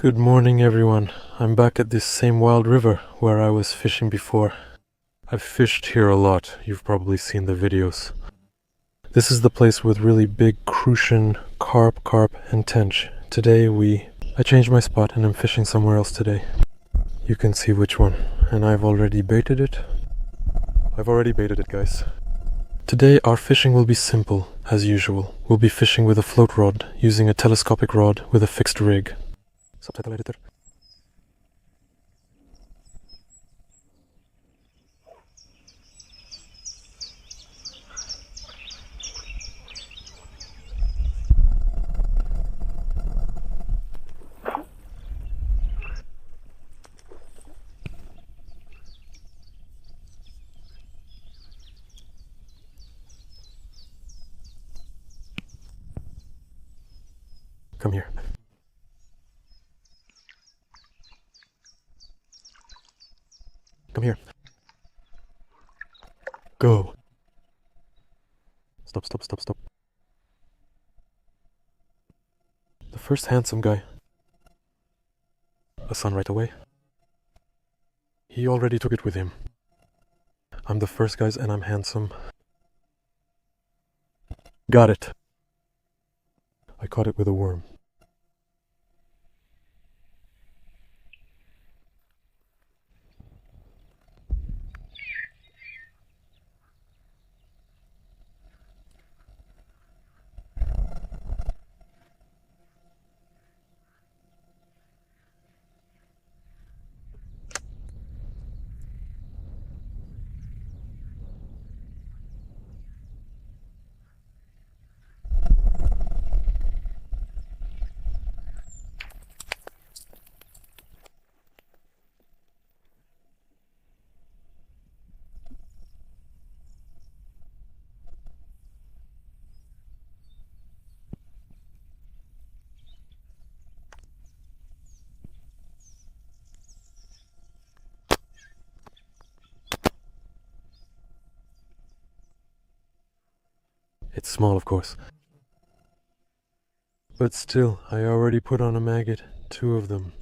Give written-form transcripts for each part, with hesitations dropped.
Good morning, everyone. I'm back at this same wild river where I was fishing before. I've fished here a lot. You've probably seen the videos. This is the place with really big crucian, carp, and tench. Today I changed my spot and I'm fishing somewhere else today. You can see which one. And I've already baited it. Guys. Today our fishing will be simple, as usual. We'll be fishing with a float rod, using a telescopic rod with a fixed rig. Subtitle editor. Come here. Come here. Go. Stop. The first handsome guy. A son right away. He already took it with him. I'm the first guys and I'm handsome. Got it. I caught it with a worm. It's small, of course. But still, I already put on a maggot, 2 of them.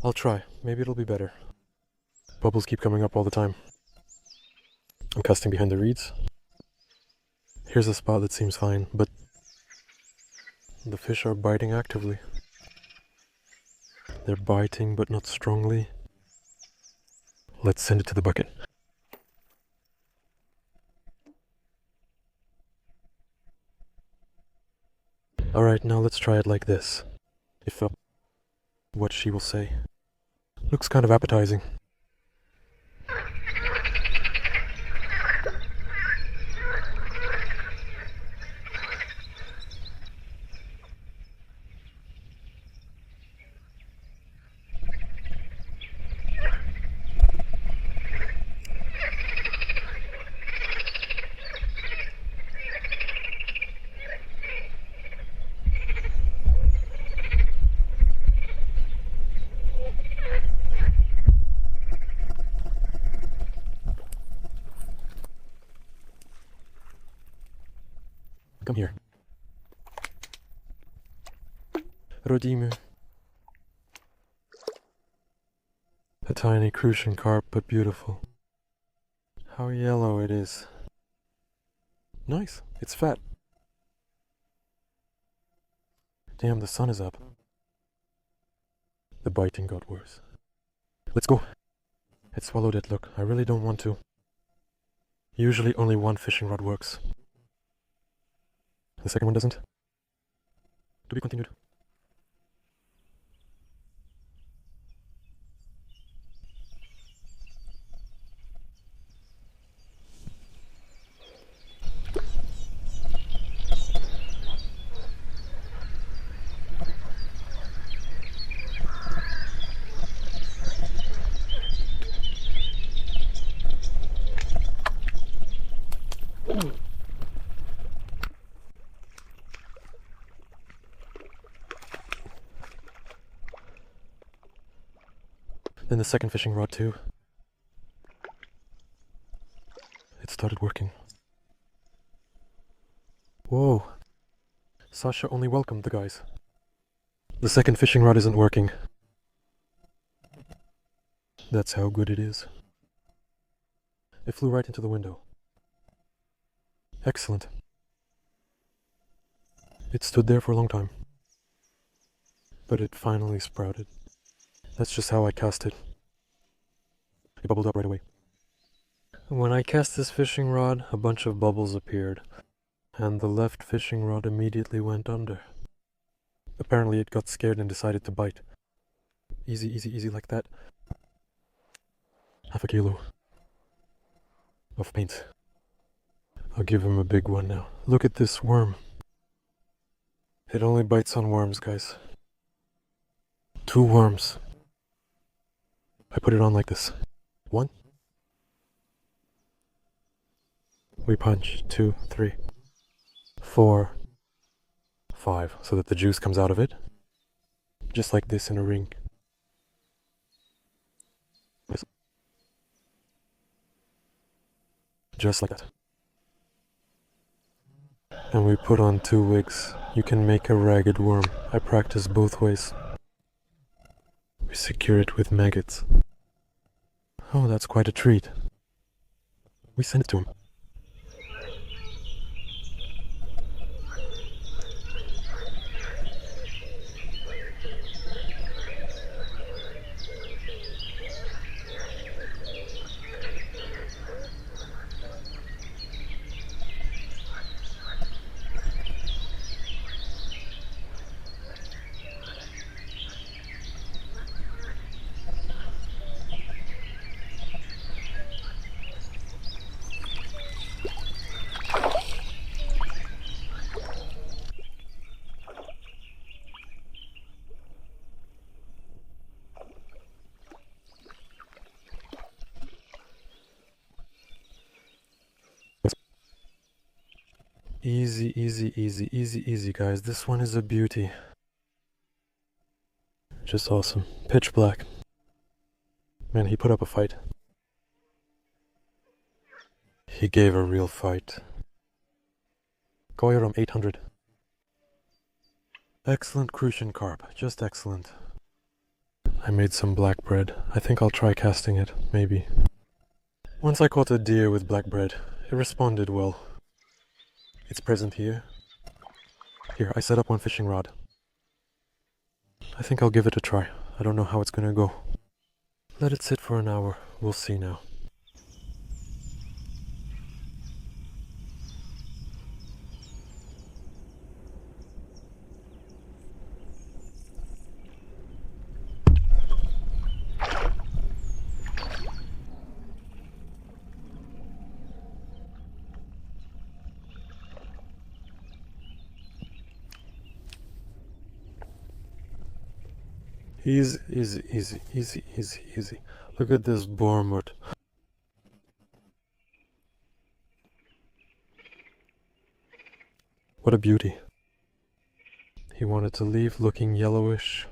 I'll try. Maybe it'll be better. Bubbles keep coming up all the time. I'm casting behind the reeds. Here's a spot that seems fine, but the fish are biting actively. They're biting, but not strongly. Let's send it to the bucket. Alright, now let's try it like this. If what she will say. Looks kind of appetizing. Come here. Rodimy. A tiny crucian carp, but beautiful. How yellow it is. Nice, it's fat. Damn, the sun is up. The biting got worse. Let's go. It swallowed it, look. I really don't want to. Usually only one fishing rod works. The second one doesn't. To be continued. Then the second fishing rod too. It started working. Whoa. Sasha only welcomed the guys. The second fishing rod isn't working. That's how good it is. It flew right into the window. Excellent. It stood there for a long time. But it finally sprouted. That's just how I cast it. It bubbled up right away. When I cast this fishing rod, a bunch of bubbles appeared, and the left fishing rod immediately went under. Apparently it got scared and decided to bite. Easy, easy, easy like that. Half a kilo of paint. I'll give him a big one now. Look at this worm. It only bites on worms, guys. 2 worms. I put it on like this. 1. We punch. 2, 3, 4, 5, so that the juice comes out of it. Just like this in a ring. Just like that. And we put on 2 wigs. You can make a ragged worm. I practice both ways. We secure it with maggots. Oh, that's quite a treat. We send it to him. Easy, easy, easy, easy, easy, guys. This one is a beauty. Just awesome. Pitch black. Man, he put up a fight. He gave a real fight. Koiram 800. Excellent crucian carp. Just excellent. I made some black bread. I think I'll try casting it, maybe. Once I caught a deer with black bread. It responded well. It's present here. Here, I set up 1 fishing rod. I think I'll give it a try. I don't know how it's gonna go. Let it sit for an hour. We'll see now. Easy, easy, easy, easy, easy, easy. Look at this bourmut. What a beauty. He wanted to leave looking yellowish.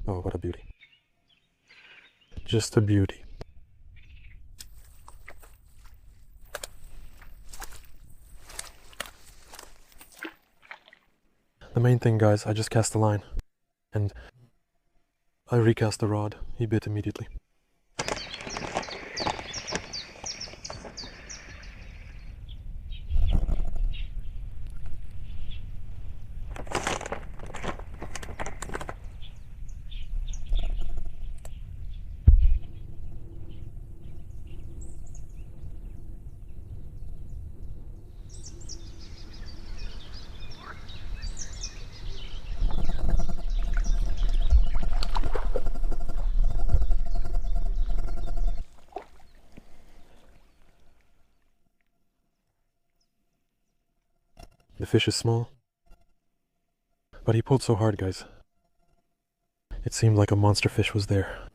Oh, what a beauty. Just a beauty. The main thing, guys, I just cast the line. And I recast the rod. He bit immediately. The fish is small, but he pulled so hard, guys. It seemed like a monster fish was there.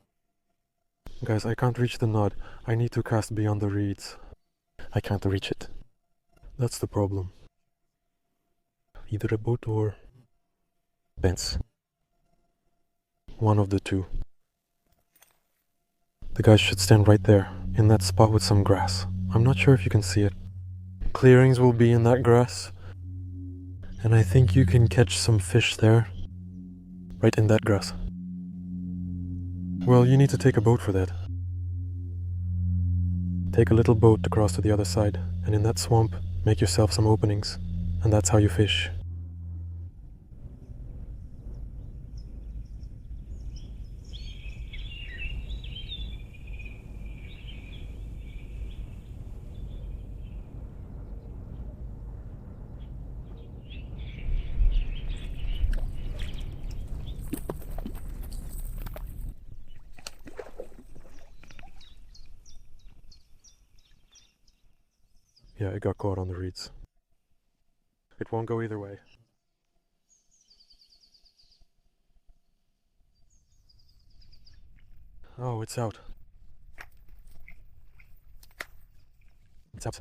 Guys, I can't reach the knot. I need to cast beyond the reeds. I can't reach it. That's the problem. Either a boat or Bents. One of the two. The guys should stand right there, in that spot with some grass. I'm not sure if you can see it. Clearings will be in that grass. And I think you can catch some fish there. Right in that grass. Well, you need to take a boat for that. Take a little boat to cross to the other side, and in that swamp, make yourself some openings. And that's how you fish. Yeah, it got caught on the reeds. It won't go either way. Oh, it's out. It's out.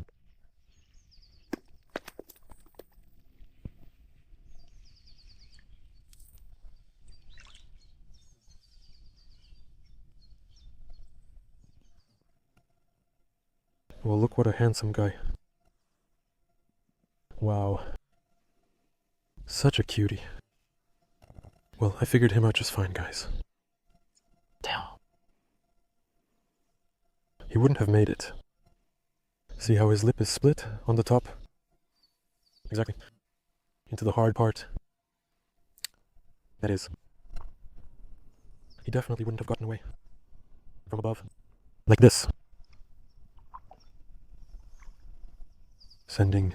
Well, look what a handsome guy. Wow. Such a cutie. Well, I figured him out just fine, guys. Damn. He wouldn't have made it. See how his lip is split on the top? Exactly. Into the hard part. That is. He definitely wouldn't have gotten away. From above. Like this. Sending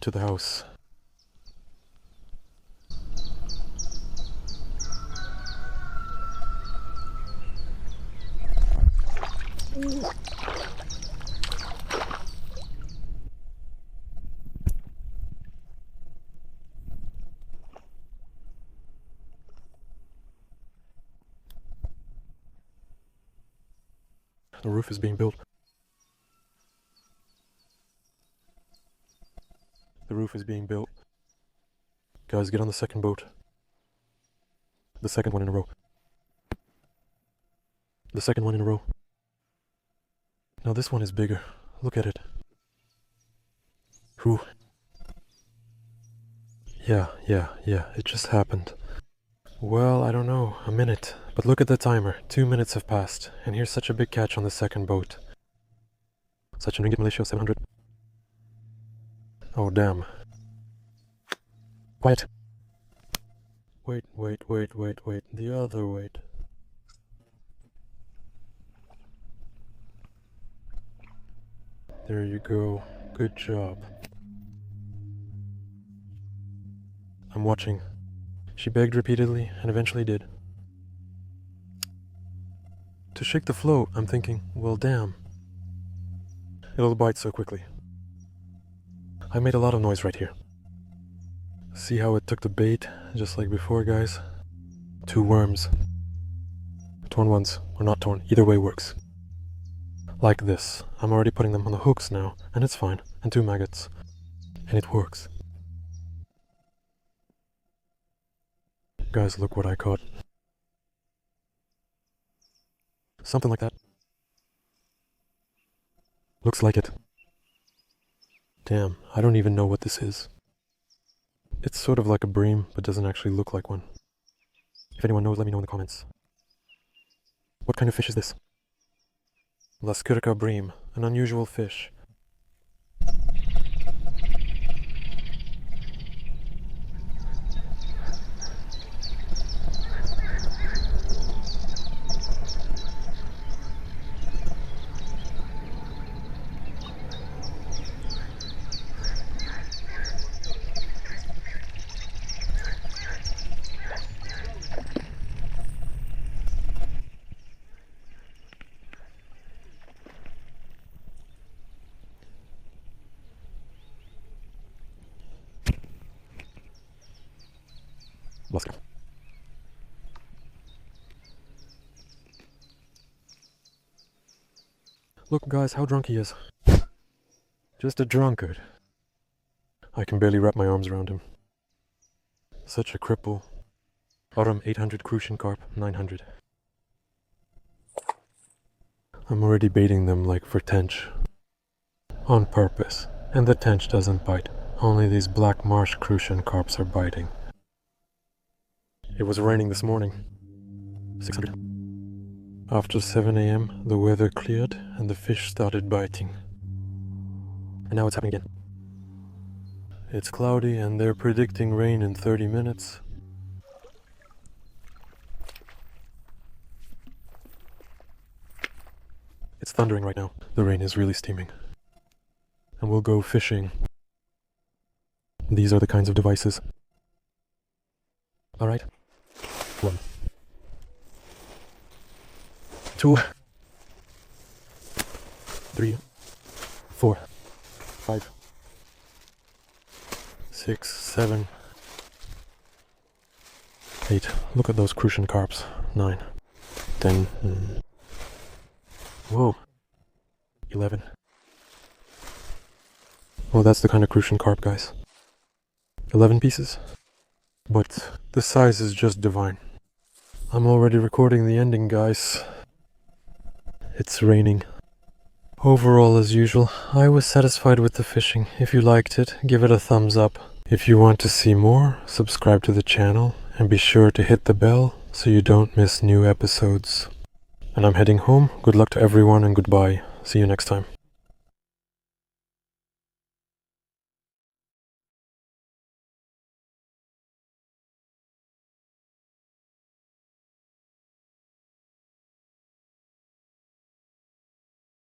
to the house. The roof is being built. The roof is being built. Guys, get on the second boat. The second one in a row. The second one in a row. Now this one is bigger. Look at it. Whew. Yeah, it just happened. Well, I don't know, a minute. But look at the timer. 2 minutes have passed, and here's such a big catch on the second boat. Such a ringgit Malaysia 700. Oh, damn. Quiet. Wait. The other weight. There you go. Good job. I'm watching. She begged repeatedly and eventually did. To shake the float, I'm thinking, well, damn. It'll bite so quickly. I made a lot of noise right here. See how it took the bait, just like before, guys? 2 worms. Torn ones, or not torn, either way works. Like this. I'm already putting them on the hooks now, and it's fine. And 2 maggots. And it works. Guys, look what I caught. Something like that. Looks like it. Damn, I don't even know what this is. It's sort of like a bream, but doesn't actually look like one. If anyone knows, let me know in the comments. What kind of fish is this? Lascurca bream, an unusual fish. Lascar. Look, guys, how drunk he is. Just a drunkard. I can barely wrap my arms around him. Such a cripple. Autumn 800 Crucian Carp 900. I'm already baiting them like for tench. On purpose. And the tench doesn't bite. Only these black marsh Crucian Carps are biting. It was raining this morning. 600. After 7 a.m., the weather cleared and the fish started biting. And now it's happening again. It's cloudy and they're predicting rain in 30 minutes. It's thundering right now. The rain is really steaming. And we'll go fishing. These are the kinds of devices. Alright. 1, 2, 3, 4, 5, 6, 7, 8. Look at those crucian carps. 9, 10. Whoa. 11. Well, that's the kind of crucian carp, guys. 11 pieces. But the size is just divine. I'm already recording the ending, guys. It's raining. Overall, as usual, I was satisfied with the fishing. If you liked it, give it a thumbs up. If you want to see more, subscribe to the channel and be sure to hit the bell so you don't miss new episodes. And I'm heading home. Good luck to everyone and goodbye. See you next time.